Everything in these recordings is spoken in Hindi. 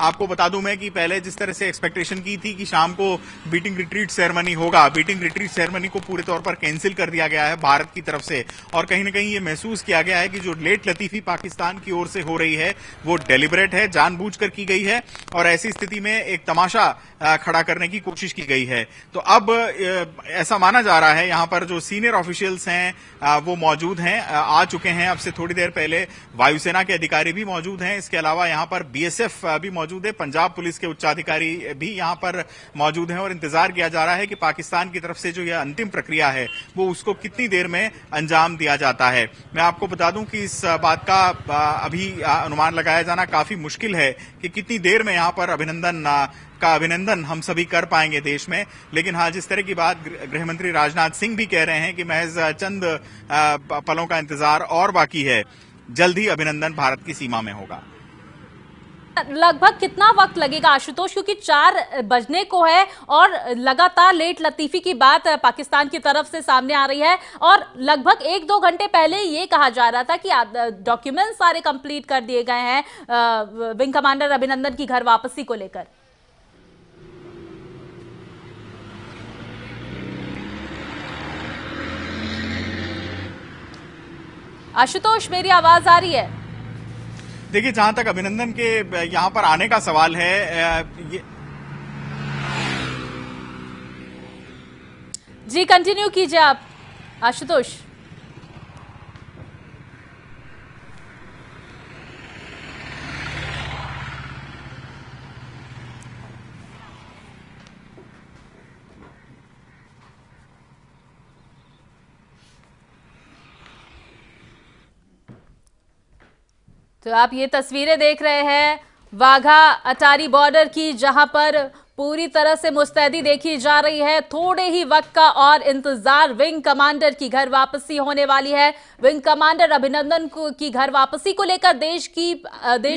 आपको बता दूं मैं कि पहले जिस तरह से एक्सपेक्टेशन की थी कि शाम को बीटिंग रिट्रीट सेरेमनी होगा, बीटिंग रिट्रीट सेरेमनी को पूरे तौर पर कैंसिल कर दिया गया है भारत की तरफ से। और कहीं ना कहीं ये महसूस किया गया है कि जो लेट लतीफी पाकिस्तान की ओर से हो रही है वो डेलिबरेट है, जानबूझकर की गई है और ऐसी स्थिति में एक तमाशा खड़ा करने की कोशिश की गई है। तो अब ऐसा माना जा रहा है, यहां पर जो सीनियर ऑफिशियल्स हैं वो मौजूद हैं, आ चुके हैं। अब से थोड़ी देर पहले वायुसेना के अधिकारी भी मौजूद हैं। इसके अलावा यहां पर बीएसएफ भी मौजूद है, पंजाब पुलिस के उच्चाधिकारी भी यहां पर मौजूद हैं और इंतजार किया जा रहा है कि पाकिस्तान की तरफ से जो यह अंतिम प्रक्रिया है वो उसको कितनी देर में अंजाम दिया जाता है। मैं आपको बता दूं कि इस बात का अभी अनुमान लगाया जाना काफी मुश्किल है कि कितनी देर में यहां पर अभिनंदन हम सभी कर पाएंगे देश में। लेकिन हाँ, जिस तरह की बात गृहमंत्री राजनाथ सिंह भी कह रहे हैं कि महज चंद पलों का इंतजार और बाकी है, जल्द ही अभिनंदन भारत की सीमा में होगा। लगभग कितना वक्त लगेगा आशुतोष, क्योंकि 4 बजने को है और लगातार लेट लतीफी की बात पाकिस्तान की तरफ से सामने आ रही है और लगभग 1-2 घंटे पहले ये कहा जा रहा था कि डॉक्यूमेंट सारे कंप्लीट कर दिए गए हैं विंग कमांडर अभिनंदन की घर वापसी को लेकर। आशुतोष, मेरी आवाज आ रही है? देखिए, जहां तक अभिनंदन के यहां पर आने का सवाल है, जी कंटिन्यू कीजिए आप आशुतोष। तो आप ये तस्वीरें देख रहे हैं वाघा अटारी बॉर्डर की, जहां पर पूरी तरह से मुस्तैदी देखी जा रही है। थोड़े ही वक्त का और इंतजार, विंग कमांडर की घर वापसी होने वाली है। विंग कमांडर अभिनंदन की घर वापसी को लेकर देश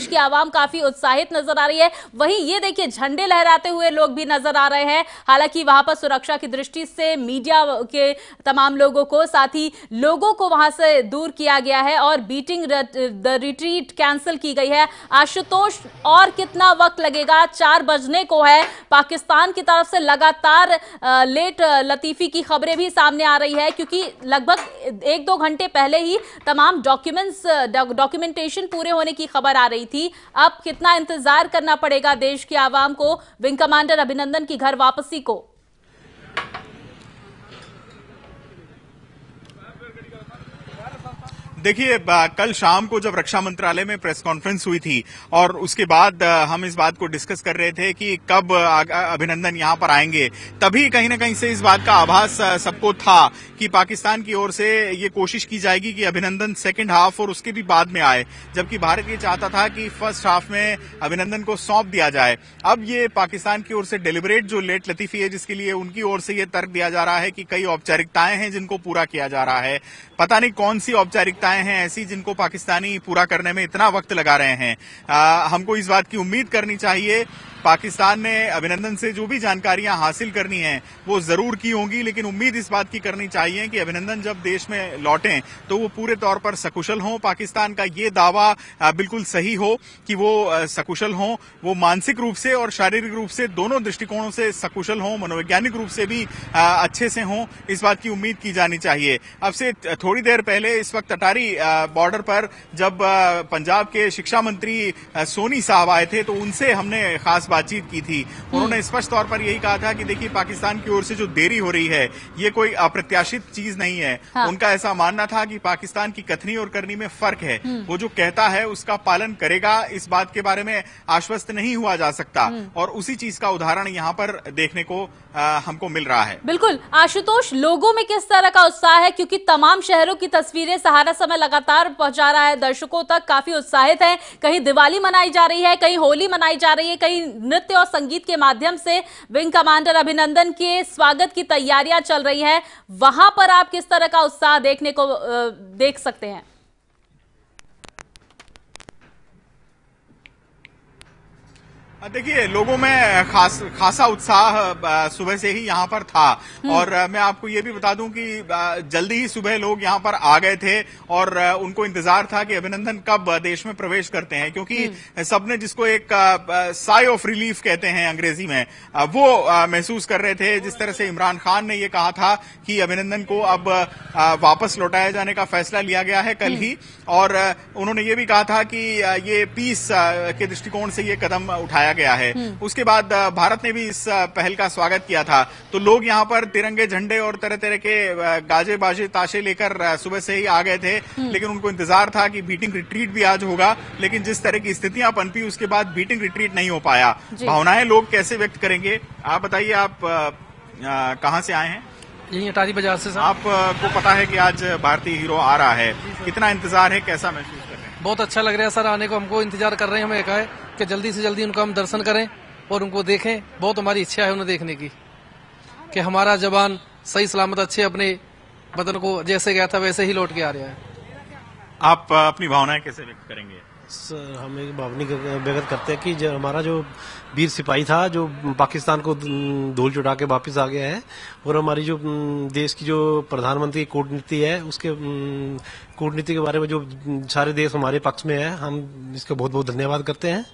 की आवाम काफी उत्साहित नजर आ रही है। वहीं ये देखिए, झंडे लहराते हुए लोग भी नजर आ रहे हैं। हालांकि वहां पर सुरक्षा की दृष्टि से मीडिया के तमाम लोगों को, साथ ही लोगों को वहां से दूर किया गया है और बीटिंग द रिट्रीट कैंसिल की गई है। आशुतोष, और कितना वक्त लगेगा? 4 बजने को है। पाकिस्तान की तरफ से लगातार लेट लतीफी की खबरें भी सामने आ रही है, क्योंकि लगभग 1-2 घंटे पहले ही तमाम डॉक्यूमेंटेशन पूरे होने की खबर आ रही थी। अब कितना इंतजार करना पड़ेगा देश की आवाम को विंग कमांडर अभिनंदन की घर वापसी को? देखिए, कल शाम को जब रक्षा मंत्रालय में प्रेस कॉन्फ्रेंस हुई थी और उसके बाद हम इस बात को डिस्कस कर रहे थे कि कब अभिनंदन यहां पर आएंगे, तभी कहीं ना कहीं से इस बात का आभास सबको था कि पाकिस्तान की ओर से ये कोशिश की जाएगी कि अभिनंदन सेकंड हाफ और उसके भी बाद में आए, जबकि भारत ये चाहता था कि फर्स्ट हाफ में अभिनंदन को सौंप दिया जाए। अब ये पाकिस्तान की ओर से डेलिबरेट जो लेट लतीफी है, जिसके लिए उनकी ओर से ये तर्क दिया जा रहा है कि कई औपचारिकताएं हैं जिनको पूरा किया जा रहा है। पता नहीं कौन सी औपचारिकताएं हैं ऐसी जिनको पाकिस्तानी पूरा करने में इतना वक्त लगा रहे हैं। हमको इस बात की उम्मीद करनी चाहिए, पाकिस्तान ने अभिनंदन से जो भी जानकारियां हासिल करनी है वो जरूर की होंगी, लेकिन उम्मीद इस बात की करनी चाहिए कि अभिनंदन जब देश में लौटें तो वो पूरे तौर पर सकुशल हों। पाकिस्तान का ये दावा बिल्कुल सही हो कि वो सकुशल हों, वो मानसिक रूप से और शारीरिक रूप से दोनों दृष्टिकोणों से सकुशल हों, मनोवैज्ञानिक रूप से भी अच्छे से हों, इस बात की उम्मीद की जानी चाहिए। अब से थोड़ी देर पहले इस वक्त अटारी बॉर्डर पर जब पंजाब के शिक्षा मंत्री सोनी साहब आए थे तो उनसे हमने खास बातचीत की थी। उन्होंने स्पष्ट तौर पर यही कहा था कि देखिए, पाकिस्तान की ओर से जो देरी हो रही है ये कोई अप्रत्याशित चीज नहीं है। हाँ। उनका ऐसा मानना था कि पाकिस्तान की कथनी और करनी में फर्क है, वो जो कहता है उसका पालन करेगा, इस बात के बारे में आश्वस्त नहीं हुआ जा सकता और उसी चीज का उदाहरण यहाँ पर देखने को हमको मिल रहा है। बिल्कुल आशुतोष, लोगों में किस तरह का उत्साह है, क्योंकि तमाम शहरों की तस्वीरें सहारा समय लगातार पहुंचा रहा है दर्शकों तक, काफी उत्साहित है। कहीं दिवाली मनाई जा रही है, कहीं होली मनाई जा रही है, कहीं नृत्य और संगीत के माध्यम से विंग कमांडर अभिनंदन के स्वागत की तैयारियां चल रही हैं। वहां पर आप किस तरह का उत्साह देखने को देख सकते हैं? देखिए, लोगों में खासा उत्साह सुबह से ही यहाँ पर था। और मैं आपको ये भी बता दूं कि जल्दी ही सुबह लोग यहाँ पर आ गए थे और उनको इंतजार था कि अभिनंदन कब देश में प्रवेश करते हैं, क्योंकि सबने जिसको एक साई ऑफ रिलीफ कहते हैं अंग्रेजी में, वो महसूस कर रहे थे। जिस तरह से इमरान खान ने ये कहा था कि अभिनंदन को अब वापस लौटाया जाने का फैसला लिया गया है कल ही, और उन्होंने ये भी कहा था कि ये पीस के दृष्टिकोण से ये कदम उठाया गया है। उसके बाद भारत ने भी इस पहल का स्वागत किया था। तो लोग यहाँ पर तिरंगे झंडे और तरह तरह के गाजे बाजे ताशे लेकर सुबह से ही आ गए थे, लेकिन उनको इंतजार था कि बीटिंग रिट्रीट भी आज होगा, लेकिन जिस तरह की स्थितियां पनपी उसके बाद बीटिंग रिट्रीट नहीं हो पाया। भावनाएं लोग कैसे व्यक्त करेंगे, आप बताइए। आप कहां से आए हैं? यही अटारी बाजार से। आपको पता है कि आज भारतीय हीरो आ रहा है, कितना इंतजार है, कैसा महसूस कर रहे हैं? बहुत अच्छा लग रहा है सर, आने को हमको इंतजार कर रहे हैं। हमें एक है कि जल्दी से जल्दी उनका हम दर्शन करें और उनको देखें। बहुत हमारी इच्छा है उन्हें देखने की, कि हमारा जवान सही सलामत अच्छे अपने वतन को जैसे गया था वैसे ही लौट के आ रहा है। आप अपनी भावनाएं कैसे व्यक्त करेंगे? सर, हम एक भावना व्यक्त करते हैं कि हमारा जो वीर सिपाही था, जो पाकिस्तान को धूल चुटा के वापस आ गया है, और हमारी जो देश की जो प्रधानमंत्री कूटनीति है, उसके कूटनीति के बारे में जो सारे देश हमारे पक्ष में है, हम इसका बहुत बहुत धन्यवाद करते हैं।